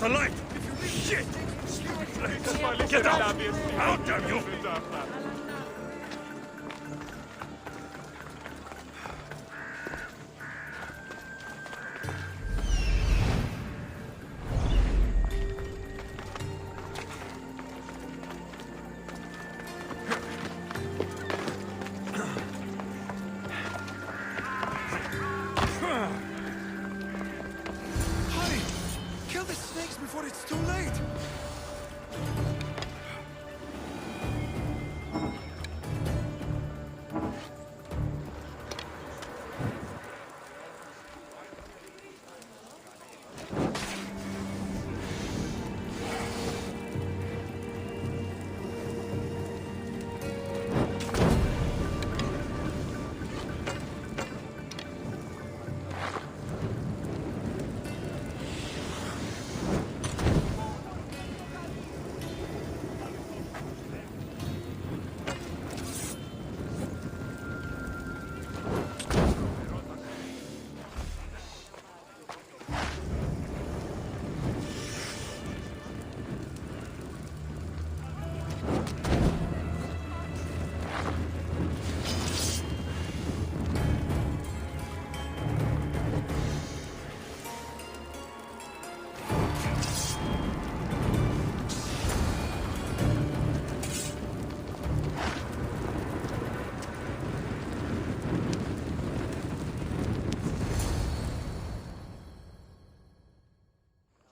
the light! Shit! Get out! Out, damn you! Before it's too late!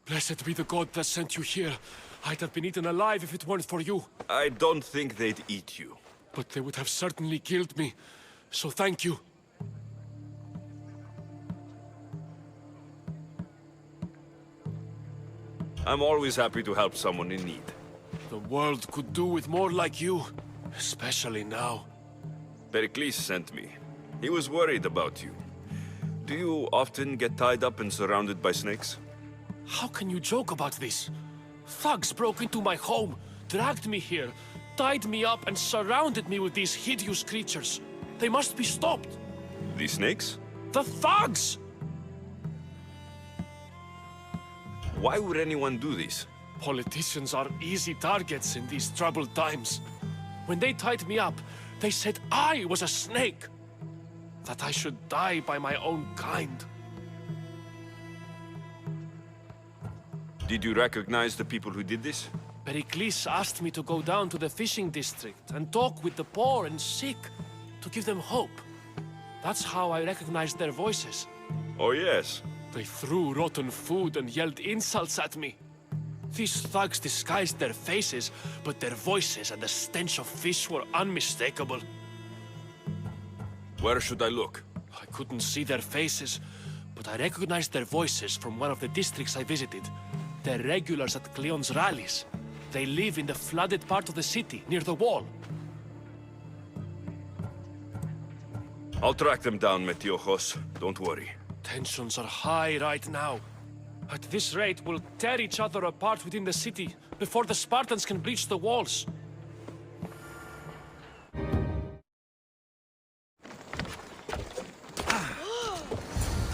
Blessed be the god that sent you here. I'd have been eaten alive if it weren't for you. I don't think they'd eat you. But they would have certainly killed me. So thank you. I'm always happy to help someone in need. The world could do with more like you. Especially now. Pericles sent me. He was worried about you. Do you often get tied up and surrounded by snakes? How can you joke about this? Thugs broke into my home, dragged me here, tied me up and surrounded me with these hideous creatures. They must be stopped. The snakes? The thugs! Why would anyone do this? Politicians are easy targets in these troubled times. When they tied me up, they said I was a snake. That I should die by my own kind. Did you recognize the people who did this? Pericles asked me to go down to the fishing district and talk with the poor and sick, to give them hope. That's how I recognized their voices. Oh yes. They threw rotten food and yelled insults at me. These thugs disguised their faces, but their voices and the stench of fish were unmistakable. Where should I look? I couldn't see their faces, but I recognized their voices from one of the districts I visited. They're regulars at Cleon's rallies. They live in the flooded part of the city, near the wall. I'll track them down, Metiojos. Don't worry. Tensions are high right now. At this rate, we'll tear each other apart within the city, before the Spartans can breach the walls.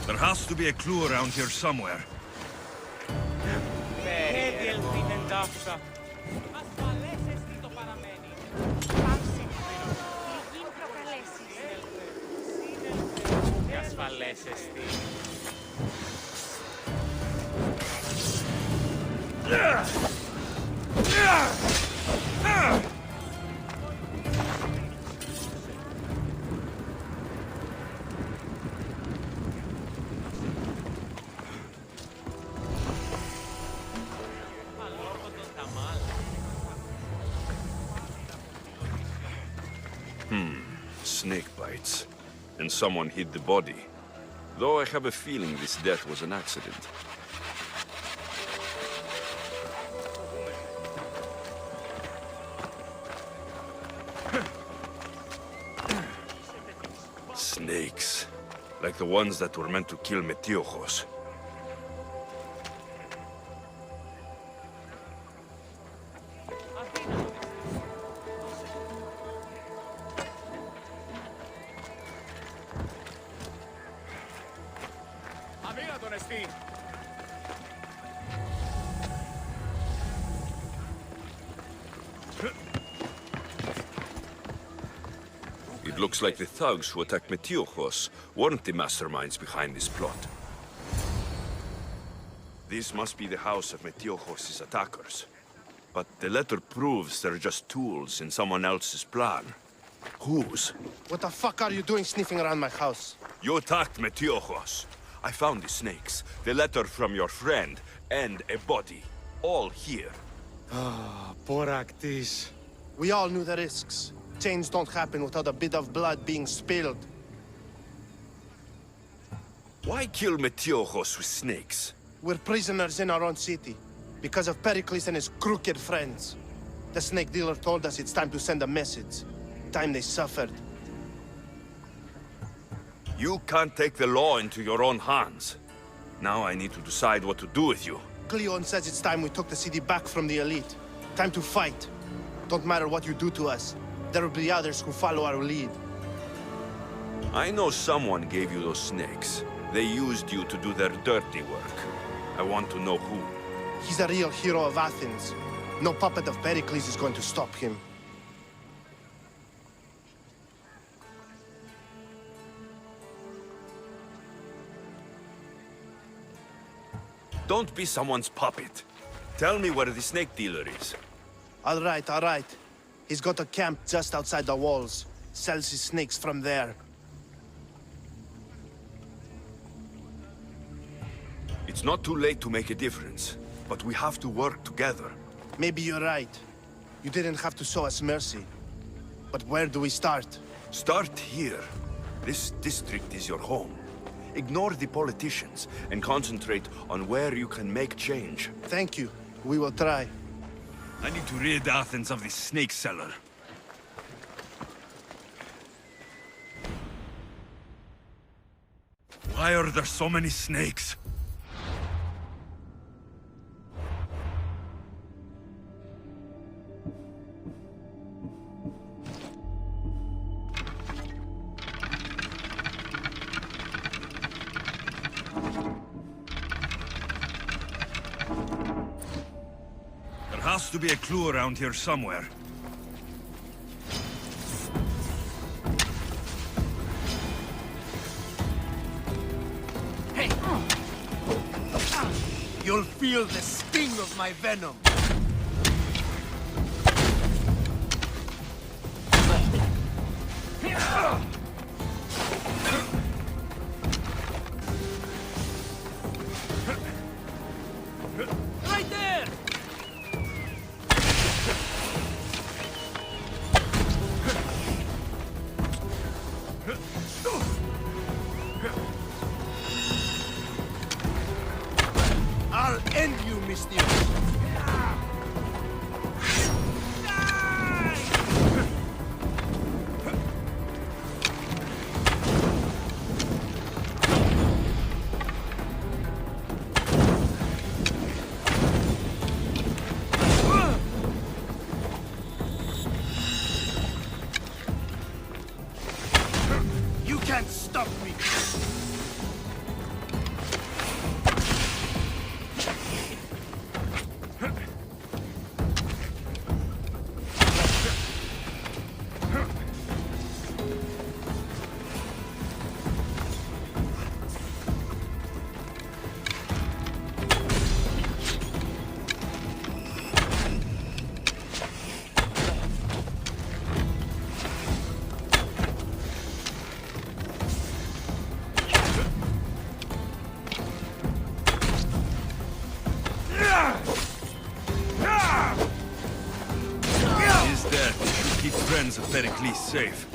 There has to be a clue around here somewhere. Snake bites. And someone hid the body. Though I have a feeling this death was an accident. Snakes. Like the ones that were meant to kill Metiojos. It looks like the thugs who attacked Metiochos weren't the masterminds behind this plot. This must be the house of Metiochos' attackers. But the letter proves they're just tools in someone else's plan. Whose? What the fuck are you doing sniffing around my house? You attacked Metiochos. I found the snakes, the letter from your friend, and a body. All here. Poor Actis. We all knew the risks. Change don't happen without a bit of blood being spilled. Why kill Metiochos with snakes? We're prisoners in our own city. Because of Pericles and his crooked friends. The snake dealer told us it's time to send a message. Time they suffered. You can't take the law into your own hands. Now I need to decide what to do with you. Cleon says it's time we took the city back from the elite. Time to fight. Don't matter what you do to us. There will be others who follow our lead. I know someone gave you those snakes. They used you to do their dirty work. I want to know who. He's a real hero of Athens. No puppet of Pericles is going to stop him. Don't be someone's puppet. Tell me where the snake dealer is. All right. He's got a camp just outside the walls. Sells his snakes from there. It's not too late to make a difference, but we have to work together. Maybe you're right. You didn't have to show us mercy. But where do we start? Start here. This district is your home. Ignore the politicians and concentrate on where you can make change. Thank you. We will try. I need to rid Athens of this snake seller. Why are there so many snakes? There has to be a clue around here somewhere. Hey! You'll feel the sting of my venom. Right there! I'll end you, Mystios. You can't stop me. He's dead. We should keep friends of Pericles safe.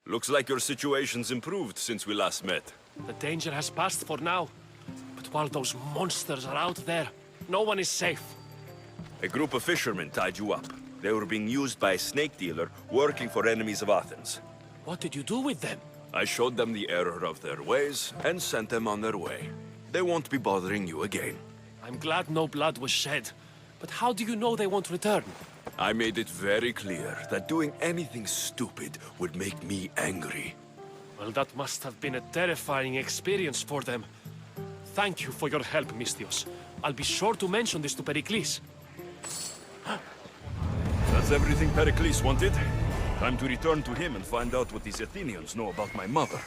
Looks like your situation's improved since we last met. The danger has passed for now. But while those monsters are out there, no one is safe. A group of fishermen tied you up. They were being used by a snake dealer working for enemies of Athens. What did you do with them? I showed them the error of their ways and sent them on their way. They won't be bothering you again. I'm glad no blood was shed. But how do you know they won't return? I made it very clear that doing anything stupid would make me angry. Well, that must have been a terrifying experience for them. Thank you for your help, Misthios. I'll be sure to mention this to Pericles. That's everything Pericles wanted. Time to return to him and find out what these Athenians know about my mother.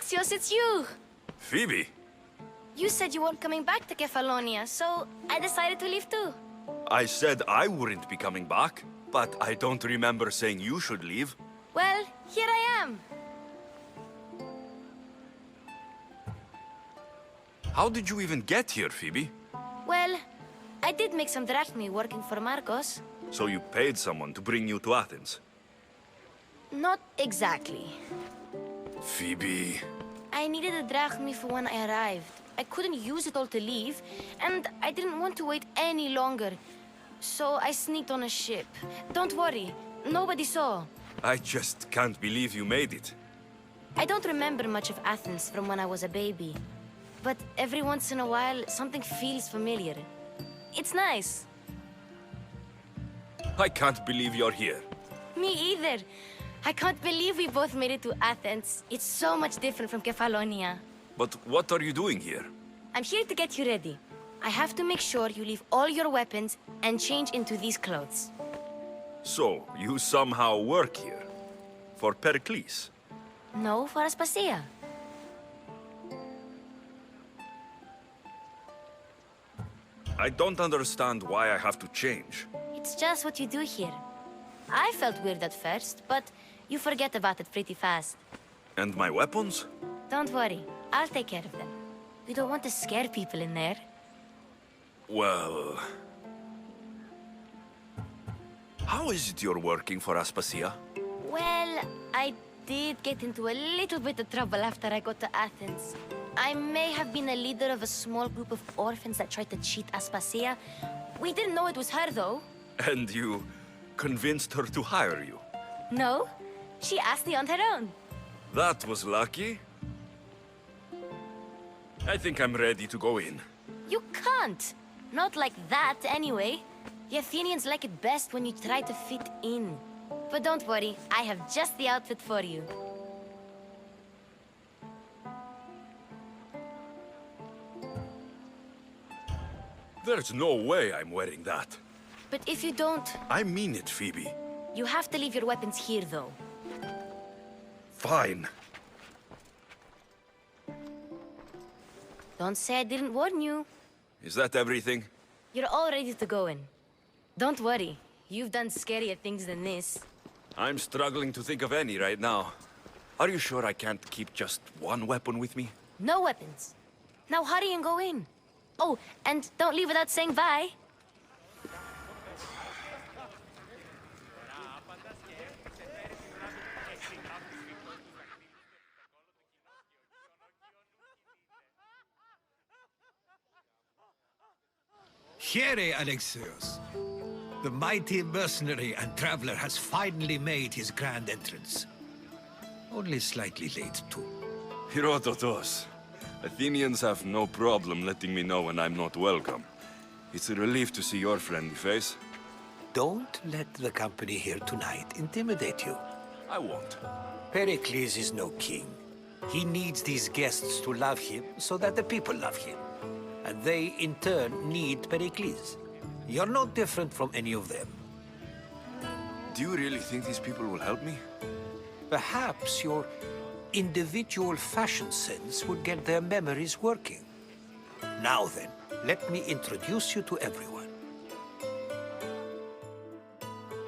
Alexios, it's you! Phoebe! You said you weren't coming back to Kefalonia, so I decided to leave too. I said I wouldn't be coming back, but I don't remember saying you should leave. Well, here I am. How did you even get here, Phoebe? Well, I did make some drachmi working for Marcos. So you paid someone to bring you to Athens? Not exactly. Phoebe... I needed a drachmi for when I arrived. I couldn't use it all to leave, and I didn't want to wait any longer. So I sneaked on a ship. Don't worry, nobody saw. I just can't believe you made it. I don't remember much of Athens from when I was a baby. But every once in a while, something feels familiar. It's nice. I can't believe you're here. Me either. I can't believe we both made it to Athens. It's so much different from Kefalonia. But what are you doing here? I'm here to get you ready. I have to make sure you leave all your weapons and change into these clothes. So, you somehow work here? For Pericles? No, for Aspasia. I don't understand why I have to change. It's just what you do here. I felt weird at first, but you forget about it pretty fast. And my weapons? Don't worry, I'll take care of them. We don't want to scare people in there. Well... How is it you're working for Aspasia? Well, I did get into a little bit of trouble after I got to Athens. I may have been a leader of a small group of orphans that tried to cheat Aspasia. We didn't know it was her, though. And you convinced her to hire you? No, she asked me on her own. That was lucky. I think I'm ready to go in. You can't. Not like that, anyway. The Athenians like it best when you try to fit in. But don't worry, I have just the outfit for you. There's no way I'm wearing that. But if you don't, I mean it, Phoebe. you have to leave your weapons here, though. Fine. Don't say I didn't warn you. Is that everything? You're all ready to go in. Don't worry, you've done scarier things than this. I'm struggling to think of any right now. Are you sure I can't keep just one weapon with me? No weapons. Now hurry and go in. Oh, and don't leave without saying bye. Here, Alexios. The mighty mercenary and traveler has finally made his grand entrance. Only slightly late, too. Herodotos, Athenians have no problem letting me know when I'm not welcome. It's a relief to see your friendly face. Don't let the company here tonight intimidate you. I won't. Pericles is no king. He needs these guests to love him so that the people love him. And they, in turn, need Pericles. You're no different from any of them. Do you really think these people will help me? Perhaps your individual fashion sense would get their memories working. Now then, let me introduce you to everyone.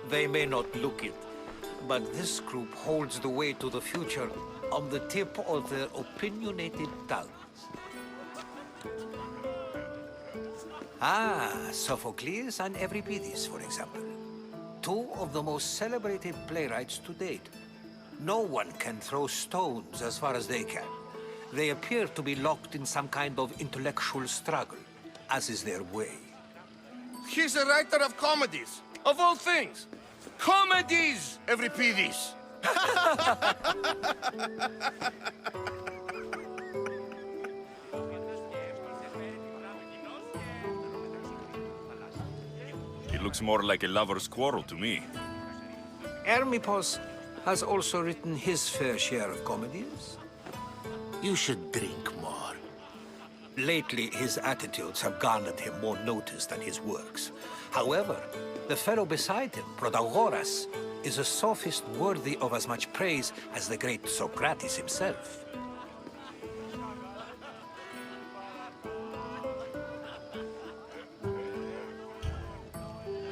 They may not look it, but this group holds the way to the future on the tip of their opinionated tongues. Ah, Sophocles and Euripides, for example. Two of the most celebrated playwrights to date. No one can throw stones as far as they can. They appear to be locked in some kind of intellectual struggle, as is their way. He's a writer of comedies, of all things. Comedies, Euripides. It looks more like a lover's quarrel to me. Hermippos has also written his fair share of comedies. You should drink more. Lately, his attitudes have garnered him more notice than his works. However, the fellow beside him, Protagoras, is a sophist worthy of as much praise as the great Socrates himself.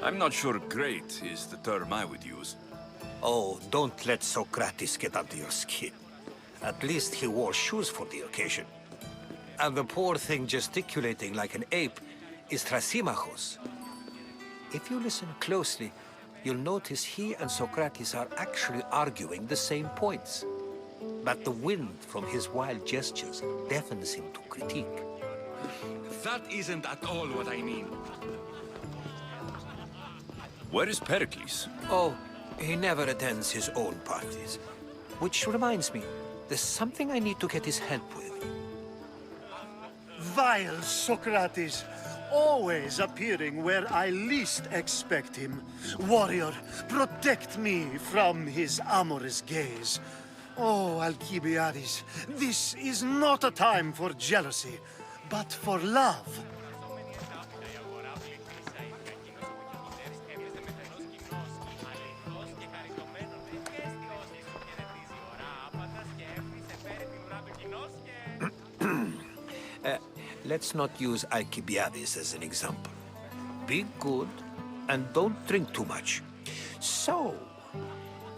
I'm not sure great is the term I would use. Oh, don't let Socrates get under your skin. At least he wore shoes for the occasion. And the poor thing gesticulating like an ape is Thrasymachos. If you listen closely, you'll notice he and Socrates are actually arguing the same points. But the wind from his wild gestures deafens him to critique. That isn't at all what I mean. Where is Pericles? Oh, he never attends his own parties. Which reminds me, there's something I need to get his help with. Vile Socrates, always appearing where I least expect him. Warrior, protect me from his amorous gaze. Oh, Alcibiades, this is not a time for jealousy, but for love. Let's not use Alcibiades as an example. Be good and don't drink too much. So,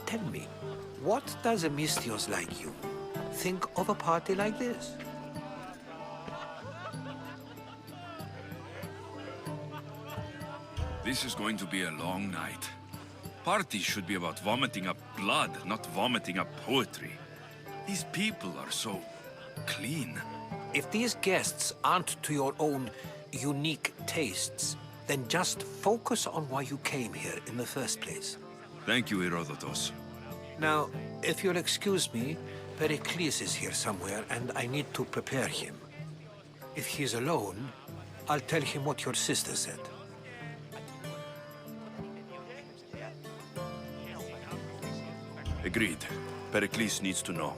tell me, what does a Misthios like you think of a party like this? This is going to be a long night. Parties should be about vomiting up blood, not vomiting up poetry. These people are so clean. If these guests aren't to your own unique tastes, then just focus on why you came here in the first place. Thank you, Herodotus. Now, if you'll excuse me, Pericles is here somewhere, and I need to prepare him. If he's alone, I'll tell him what your sister said. Agreed. Pericles needs to know.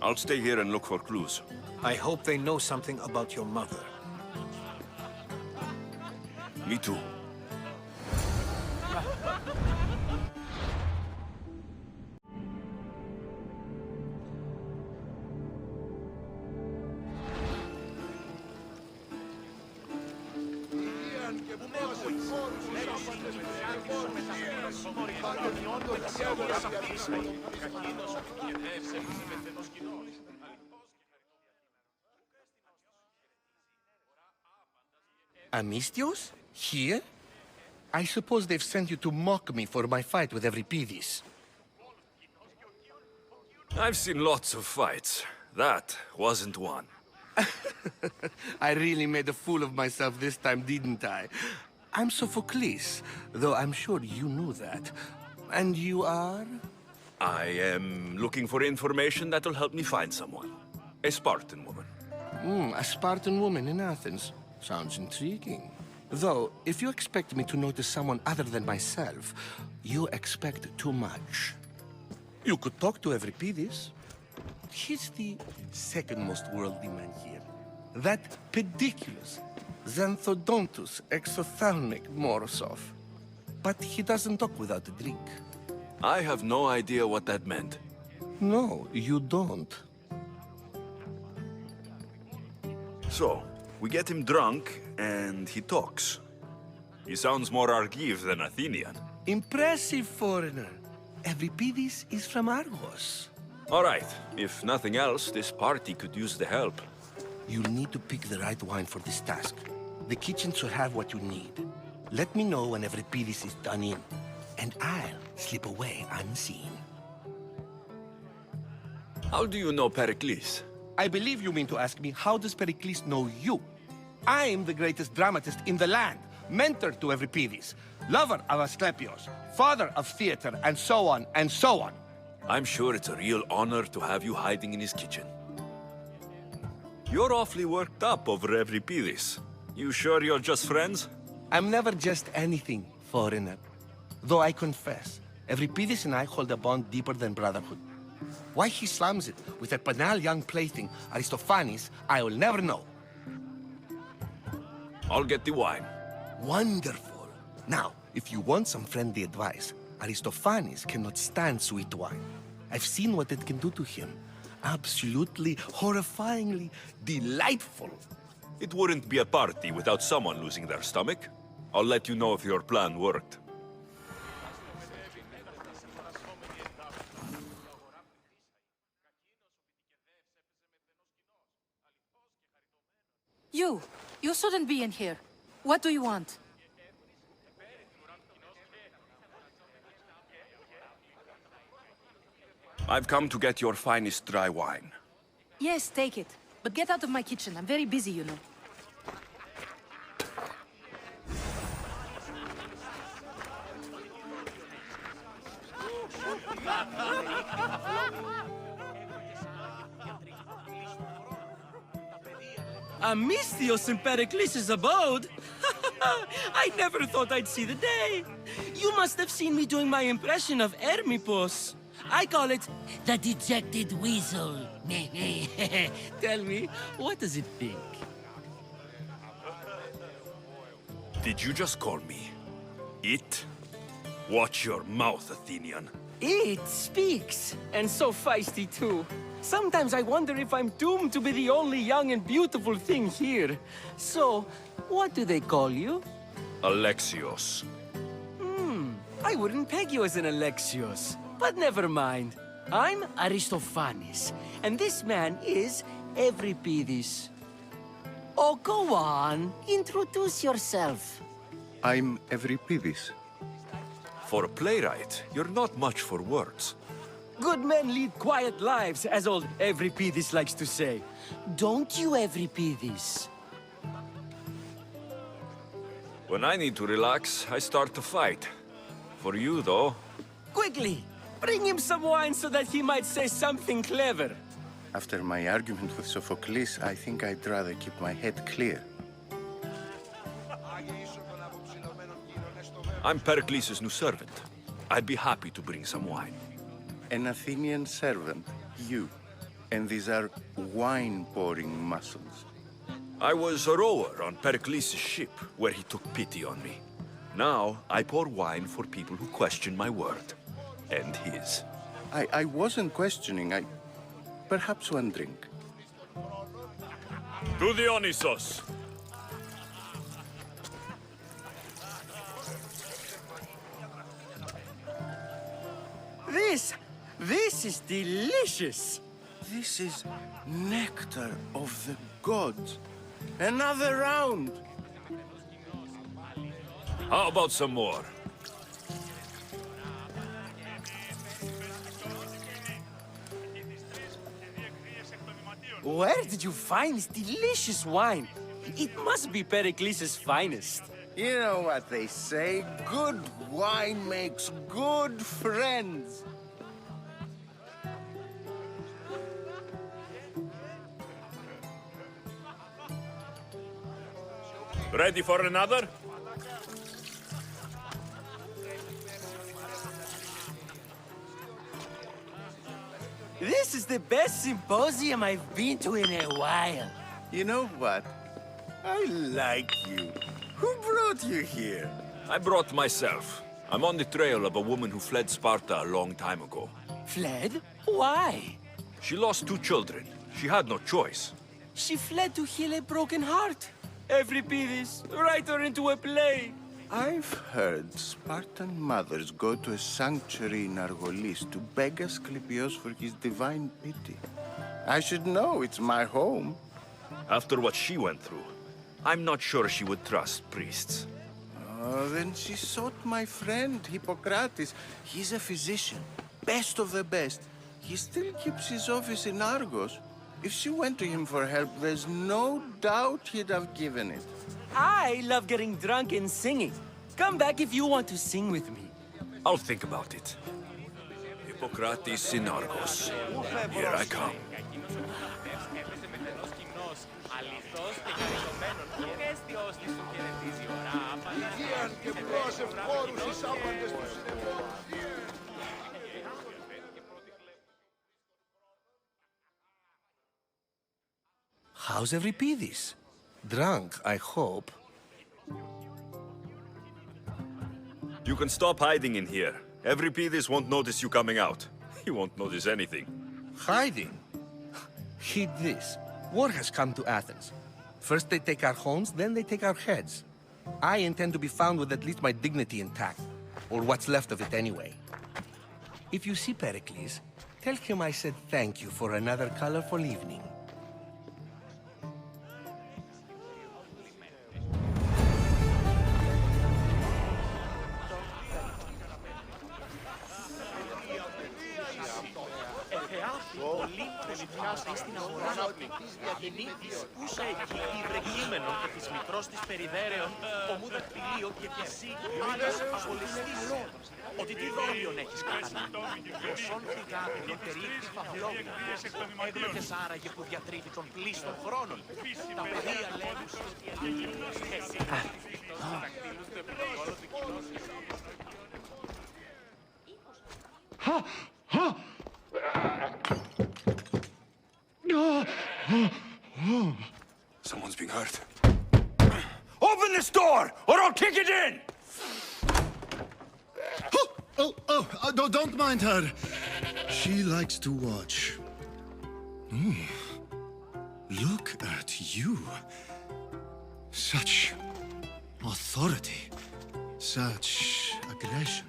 I'll stay here and look for clues. I hope they know something about your mother. Me too. Amistios? Here? I suppose they've sent you to mock me for my fight with Euripides. I've seen lots of fights. That wasn't one. I really made a fool of myself this time, didn't I? I'm Sophocles, though I'm sure you knew that. And you are? I am looking for information that'll help me find someone. A Spartan woman. A Spartan woman in Athens. Sounds intriguing. Though, if you expect me to notice someone other than myself, you expect too much. You could talk to Euripides. He's the second most worldly man here. That pediculous Xanthodontus exophthalmic Morosov. But he doesn't talk without a drink. I have no idea what that meant. No, you don't. So, we get him drunk, and he talks. He sounds more Argive than Athenian. Impressive, foreigner. Euripides is from Argos. All right, if nothing else, this party could use the help. You'll need to pick the right wine for this task. The kitchen should have what you need. Let me know when Euripides is done in, and I'll slip away unseen. How do you know Pericles? I believe you mean to ask me, how does Pericles know you? I'm the greatest dramatist in the land, mentor to Euripides, lover of Asclepios, father of theater, and so on, and so on. I'm sure it's a real honor to have you hiding in his kitchen. You're awfully worked up over Euripides. You sure you're just friends? I'm never just anything, foreigner. Though I confess, Euripides and I hold a bond deeper than brotherhood. Why he slams it with that banal young plaything, Aristophanes, I will never know. I'll get the wine. Wonderful. Now, if you want some friendly advice, Aristophanes cannot stand sweet wine. I've seen what it can do to him. Absolutely, horrifyingly delightful. It wouldn't be a party without someone losing their stomach. I'll let you know if your plan worked. You shouldn't be in here. What do you want? I've come to get your finest dry wine. Yes, take it. But get out of my kitchen. I'm very busy, you know. Amistios in Pericles' abode? I never thought I'd see the day. You must have seen me doing my impression of Hermippos. I call it the dejected weasel. Tell me, what does it think? Did you just call me it? Watch your mouth, Athenian. It speaks, and so feisty too. Sometimes I wonder if I'm doomed to be the only young and beautiful thing here. So, what do they call you? Alexios. I wouldn't peg you as an Alexios. But never mind. I'm Aristophanes, and this man is Euripides. Oh, go on. Introduce yourself. I'm Euripides. For a playwright, you're not much for words. Good men lead quiet lives, as old Euripides likes to say. Don't you, Euripides? When I need to relax, I start to fight. For you, though... Quickly! Bring him some wine so that he might say something clever. After my argument with Sophocles, I think I'd rather keep my head clear. I'm Pericles' new servant. I'd be happy to bring some wine. An Athenian servant, you. And these are wine-pouring muscles. I was a rower on Pericles' ship, where he took pity on me. Now, I pour wine for people who question my word. And his. I wasn't questioning, Perhaps one drink. To Dionysos! This is delicious! This is nectar of the gods. Another round! How about some more? Where did you find this delicious wine? It must be Pericles' finest. You know what they say, good wine makes good friends. Ready for another? This is the best symposium I've been to in a while. You know what? I like you. Who brought you here? I brought myself. I'm on the trail of a woman who fled Sparta a long time ago. Fled? Why? She lost 2 children. She had no choice. She fled to heal a broken heart. Euripides, write her into a play. I've heard Spartan mothers go to a sanctuary in Argolis to beg Asclepios for his divine pity. I should know, it's my home. After what she went through, I'm not sure she would trust priests. Oh, then she sought my friend, Hippocrates. He's a physician, best of the best. He still keeps his office in Argos. If she went to him for help, there's no doubt he'd have given it. I love getting drunk and singing. Come back if you want to sing with me. I'll think about it. Hippocrates in Argos. Here I come. How's Euripides? Drunk, I hope. You can stop hiding in here. Euripides won't notice you coming out. He won't notice anything. Hiding? Heed this. War has come to Athens. First they take our homes, then they take our heads. I intend to be found with at least my dignity intact. Or what's left of it anyway. If you see Pericles, tell him I said thank you for another colorful evening. Στην αγορά γεννήθης ούσα εκεί υβρεκείμενον και της μικρός της περιδέρεων ομού δακτυλίο και κι εσύ άλλος απολυστής ότι τι δόλιον έχεις κατανάλει οσόν φυγάτινον περίπτυ φαυλόγνα έγλωτες άραγε που διατρίβει των πλήστων χρόνων τα παιδεία λέγουν ότι εσύ δακτυλούς του επιτοκόλου του κοινός. Someone's being hurt. Open this door, or I'll kick it in! Don't mind her. She likes to watch. Look at you. Such authority. Such aggression.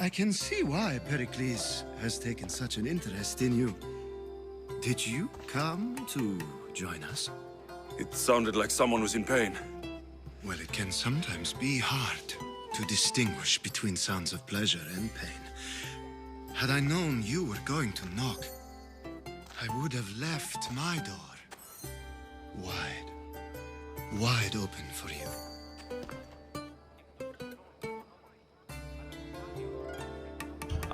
I can see why Pericles has taken such an interest in you. Did you come to join us? It sounded like someone was in pain. Well, it can sometimes be hard to distinguish between sounds of pleasure and pain. Had I known you were going to knock, I would have left my door wide open for you.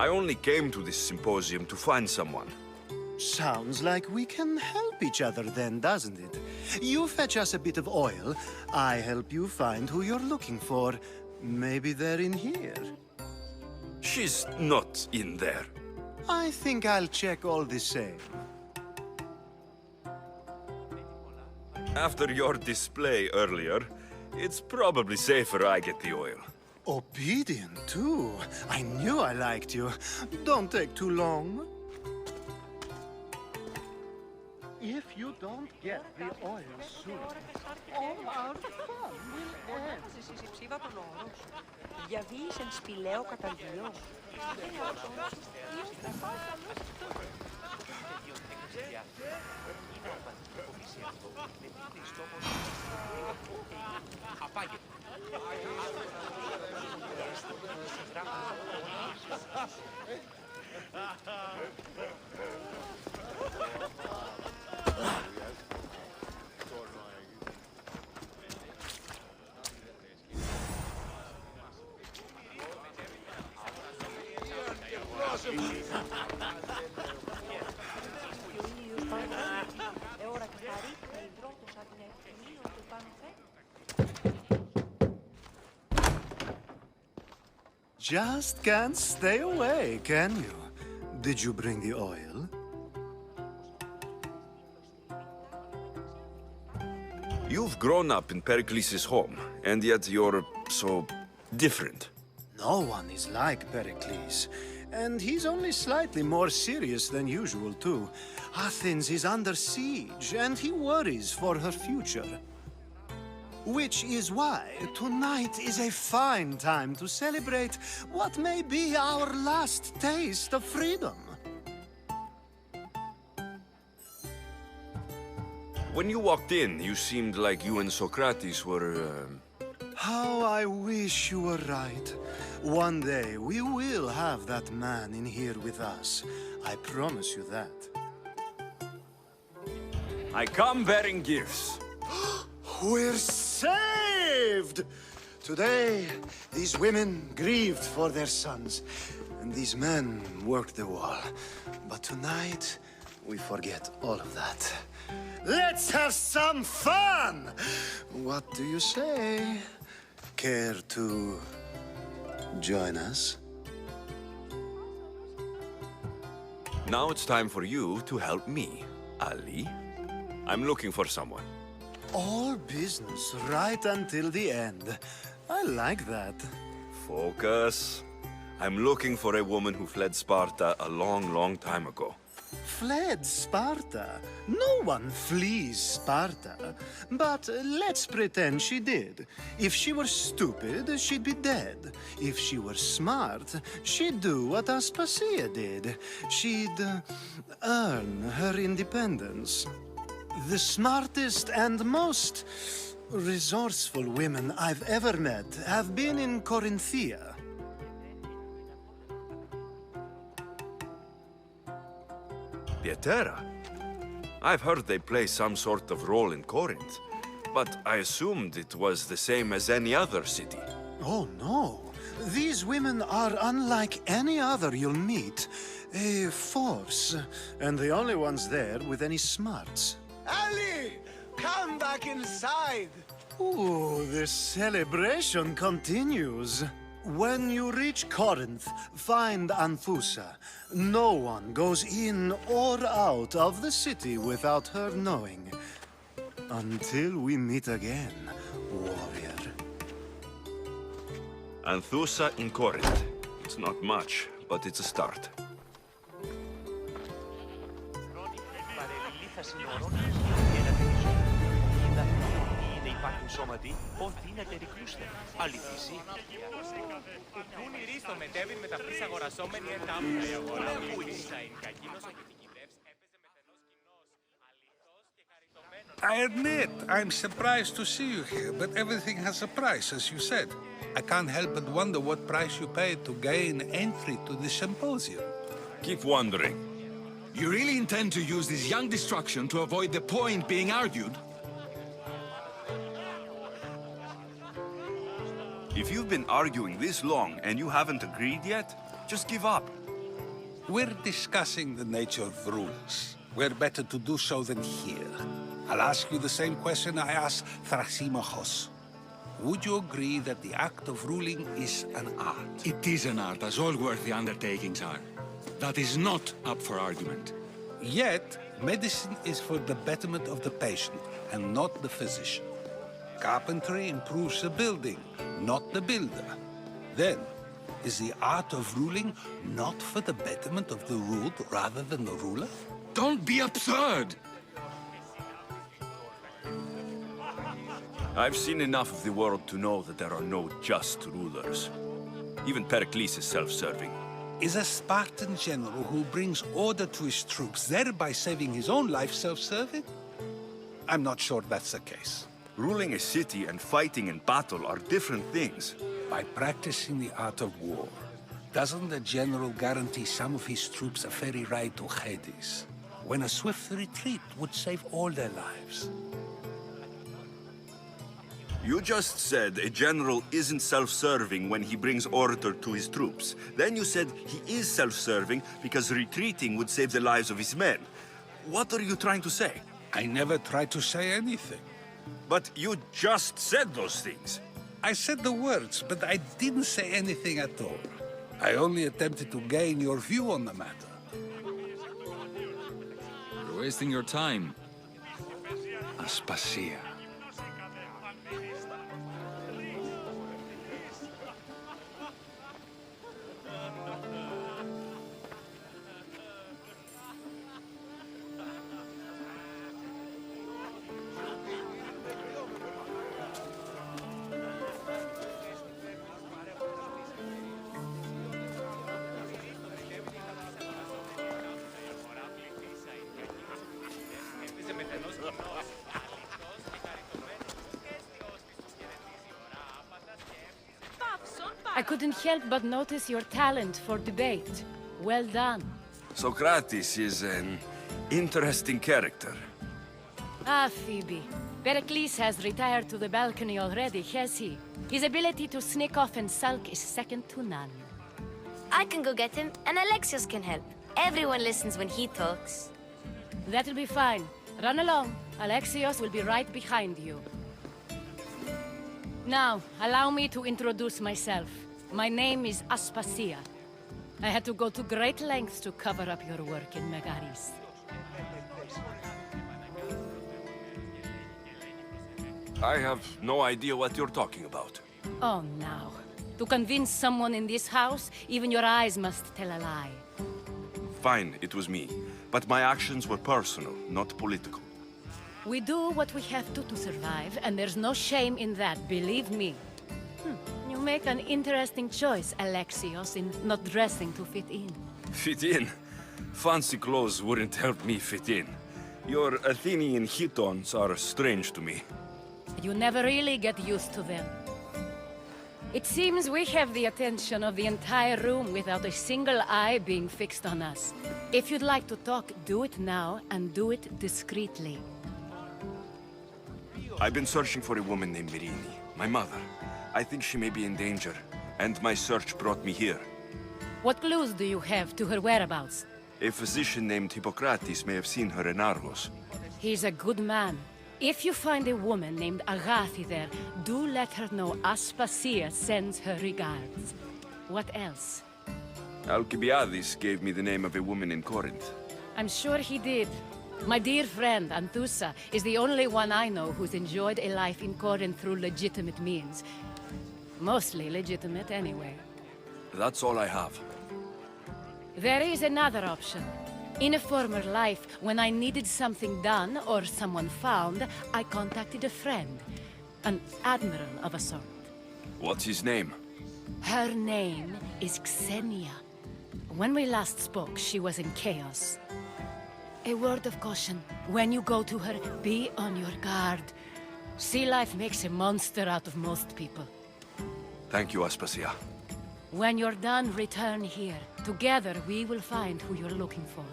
I only came to this symposium to find someone. Sounds like we can help each other then, doesn't it? You fetch us a bit of oil, I help you find who you're looking for. Maybe they're in here. She's not in there. I think I'll check all the same. After your display earlier, it's probably safer I get the oil. Obedient, too. I knew I liked you. Don't take too long. If you don't get the oil soon, all our fun will end. Διαβείς εν σπηλαίο καταργυρός. just can't stay away, can you? Did you bring the oil? You've grown up in Pericles' home, and yet you're so different. No one is like Pericles. And he's only slightly more serious than usual, too. Athens is under siege, and he worries for her future. Which is why tonight is a fine time to celebrate what may be our last taste of freedom. When you walked in, you seemed like you and Socrates were, How I wish you were right. One day we will have that man in here with us. I promise you that. I come bearing gifts. We're saved! Today, these women grieved for their sons, and these men worked the wall. But tonight, we forget all of that. Let's have some fun! What do you say? Care to join us? Now it's time for you to help me, Ali. I'm looking for someone. All business right until the end. I like that. Focus. I'm looking for a woman who fled Sparta a long, long time ago. Fled Sparta? No one flees Sparta. But let's pretend she did. If she were stupid, she'd be dead. If she were smart, she'd do what Aspasia did. She'd earn her independence. The smartest and most resourceful women I've ever met have been in Corinthia. Pietera? I've heard they play some sort of role in Corinth, but I assumed it was the same as any other city. Oh, no. These women are unlike any other you'll meet. A force, and the only ones there with any smarts. Ali! Come back inside! Ooh, the celebration continues. When you reach Corinth, find Anthusa. No one goes in or out of the city without her knowing. Until we meet again, warrior. Anthusa in Corinth. It's not much, but it's a start. Σώματι, πώς δίνεται ρηκλούστε. Αληθισή. Πούν οι ρίστο μετέβην με τα φρύς αγορασόμενοι εντάμουν. Η αγορά που ίσα είναι κακίνος και δικητεύς έπαιζε με θενός κοινός. Αληθός και χαριτωμένος. I admit, I'm surprised to see you here, but everything has a price, as you said. I can't help but wonder what price you paid to gain entry to the symposium. Keep wondering. You really intend to use this young destruction to avoid the point being argued? If you've been arguing this long and you haven't agreed yet, just give up. We're discussing the nature of rules. We're better to do so than here. I'll ask you the same question I asked Thrasymachos. Would you agree that the act of ruling is an art? It is an art, as all worthy undertakings are. That is not up for argument. Yet, medicine is for the betterment of the patient and not the physician. Carpentry improves the building, not the builder. Then, is the art of ruling not for the betterment of the ruled rather than the ruler? Don't be absurd! I've seen enough of the world to know that there are no just rulers. Even Pericles is self-serving. Is a Spartan general who brings order to his troops, thereby saving his own life, self-serving? I'm not sure that's the case. Ruling a city and fighting in battle are different things. By practicing the art of war, doesn't the general guarantee some of his troops a ferry ride to Hades, when a swift retreat would save all their lives? You just said a general isn't self-serving when he brings order to his troops. Then you said he is self-serving because retreating would save the lives of his men. What are you trying to say? I never tried to say anything. But you just said those things. I said the words, but I didn't say anything at all. I only attempted to gain your view on the matter. You're wasting your time. Aspasia. I couldn't help but notice your talent for debate. Well done. Socrates is an interesting character. Ah, Phoebe. Pericles has retired to the balcony already, has he? His ability to sneak off and sulk is second to none. I can go get him, and Alexios can help. Everyone listens when he talks. That'll be fine. Run along. Alexios will be right behind you. Now, allow me to introduce myself. My name is Aspasia. I had to go to great lengths to cover up your work in Megaris. I have no idea what you're talking about. Oh, now. To convince someone in this house, even your eyes must tell a lie. Fine, it was me. But my actions were personal, not political. We do what we have to survive, and there's no shame in that, believe me. You make an interesting choice, Alexios, in not dressing to fit in. Fit in? Fancy clothes wouldn't help me fit in. Your Athenian chitons are strange to me. You never really get used to them. It seems we have the attention of the entire room without a single eye being fixed on us. If you'd like to talk, do it now, and do it discreetly. I've been searching for a woman named Mirini, my mother. I think she may be in danger, and my search brought me here. What clues do you have to her whereabouts? A physician named Hippocrates may have seen her in Argos. He's a good man. If you find a woman named Agathi there, do let her know Aspasia sends her regards. What else? Alcibiades gave me the name of a woman in Corinth. I'm sure he did. My dear friend, Anthusa, is the only one I know who's enjoyed a life in Corinth through legitimate means. Mostly legitimate, anyway. That's all I have. There is another option. In a former life, when I needed something done or someone found, I contacted a friend. An admiral of a sort. What's his name? Her name is Xenia. When we last spoke, she was in chaos. A word of caution. When you go to her, be on your guard. Sea life makes a monster out of most people. Thank you, Aspasia. When you're done, return here. Together, we will find who you're looking for.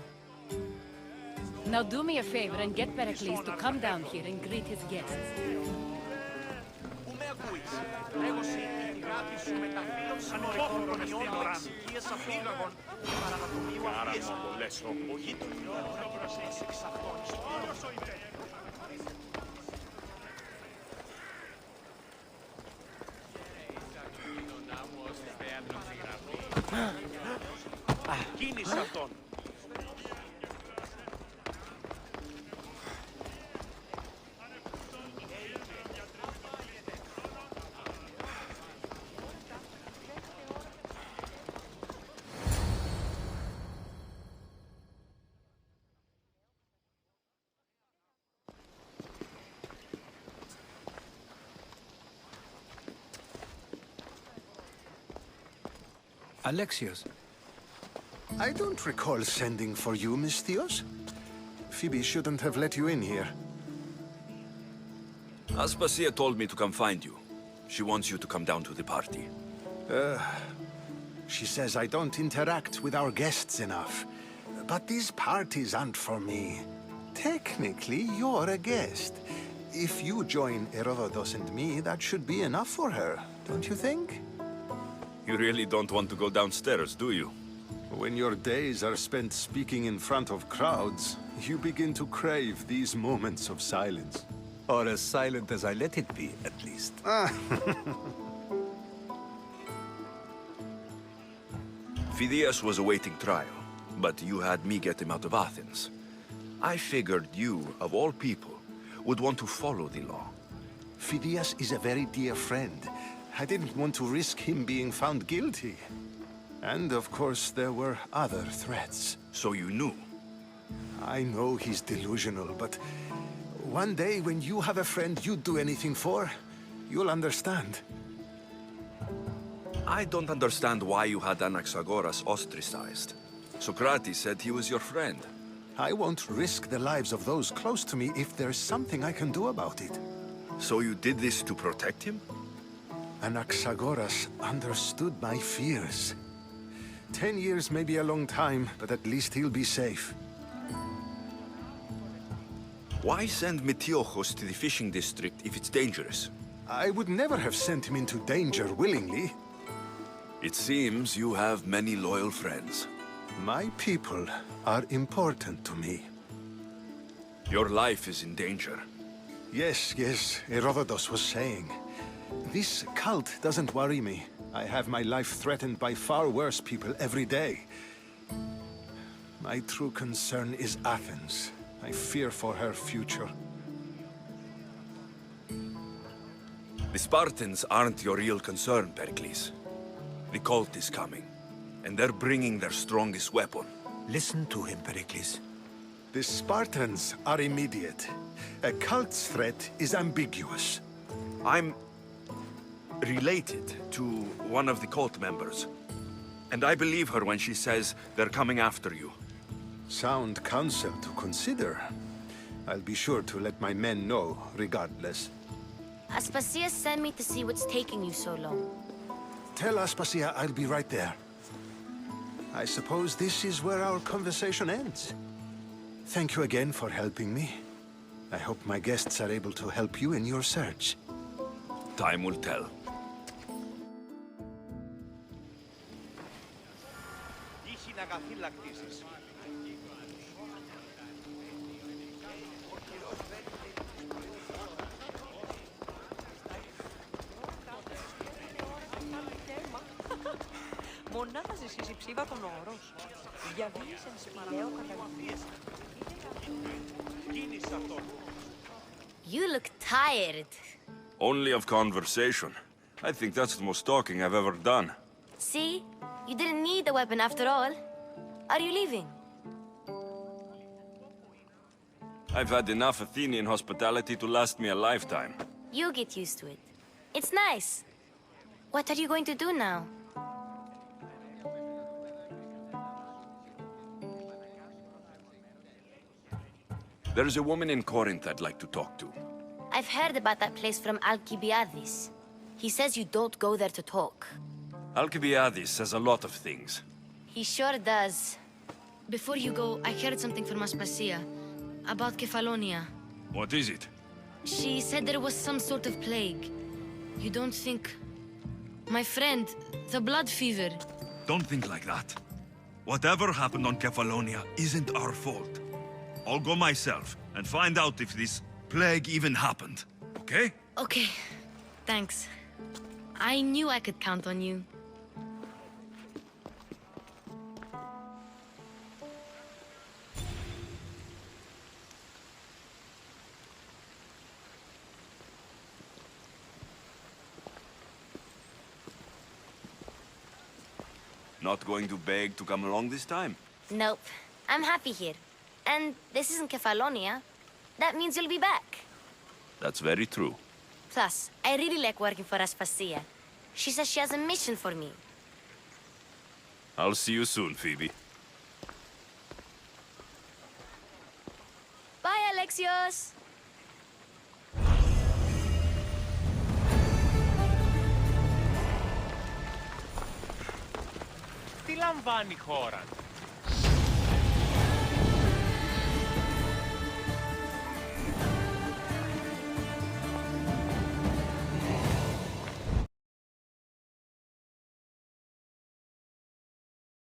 Now do me a favor and get Pericles to come down here and greet his guests. Κίνησε αυτόν. Alexios. I don't recall sending for you, Misthios. Phoebe shouldn't have let you in here. Aspasia told me to come find you. She wants you to come down to the party. She says I don't interact with our guests enough. But these parties aren't for me. Technically, you're a guest. If you join Herodotus and me, that should be enough for her, don't you think? You really don't want to go downstairs, do you? When your days are spent speaking in front of crowds, you begin to crave these moments of silence. Or as silent as I let it be, at least. Phidias was awaiting trial, but you had me get him out of Athens. I figured you, of all people, would want to follow the law. Phidias is a very dear friend. I didn't want to risk him being found guilty. And of course, there were other threats. So you knew? I know he's delusional, but one day when you have a friend you'd do anything for, you'll understand. I don't understand why you had Anaxagoras ostracized. Socrates said he was your friend. I won't risk the lives of those close to me if there's something I can do about it. So you did this to protect him? Anaxagoras understood my fears. 10 years may be a long time, but at least he'll be safe. Why send Metiochos to the fishing district if it's dangerous? I would never have sent him into danger willingly. It seems you have many loyal friends. My people are important to me. Your life is in danger. Yes, Herodotus was saying. This cult doesn't worry me. I have my life threatened by far worse people every day. My true concern is Athens. I fear for her future. The Spartans aren't your real concern, Pericles. The cult is coming, and they're bringing their strongest weapon. Listen to him, Pericles. The Spartans are immediate. A cult's threat is ambiguous. I'm related to one of the cult members, and I believe her when she says they're coming after you. Sound counsel to consider. I'll be sure to let my men know, regardless. Aspasia sent me to see what's taking you so long. Tell Aspasia I'll be right there. I suppose this is where our conversation ends. Thank you again for helping me. I hope my guests are able to help you in your search. Time will tell. Μονάδα ζεσίς ψήβα τον όρος. Διαβίησαν σπηλαίο καταγγελίες. You look tired. Only of conversation. I think that's the most talking I've ever done. See? You didn't need the weapon after all. Are you leaving? I've had enough Athenian hospitality to last me a lifetime. You get used to it. It's nice. What are you going to do now? There's a woman in Corinth I'd like to talk to. I've heard about that place from Alcibiades. He says you don't go there to talk. Alcibiades says a lot of things. He sure does. Before you go, I heard something from Aspasia about Kefalonia. What is it? She said there was some sort of plague. You don't think... My friend, the blood fever. Don't think like that. Whatever happened on Kefalonia isn't our fault. I'll go myself and find out if this plague even happened, okay? Okay, thanks. I knew I could count on you. Not going to beg to come along this time? Nope. I'm happy here. And this isn't Kefalonia. That means you'll be back. That's very true. Plus, I really like working for Aspasia. She says she has a mission for me. I'll see you soon, Phoebe. Bye, Alexios! Τι λαμβάνει η χώρα?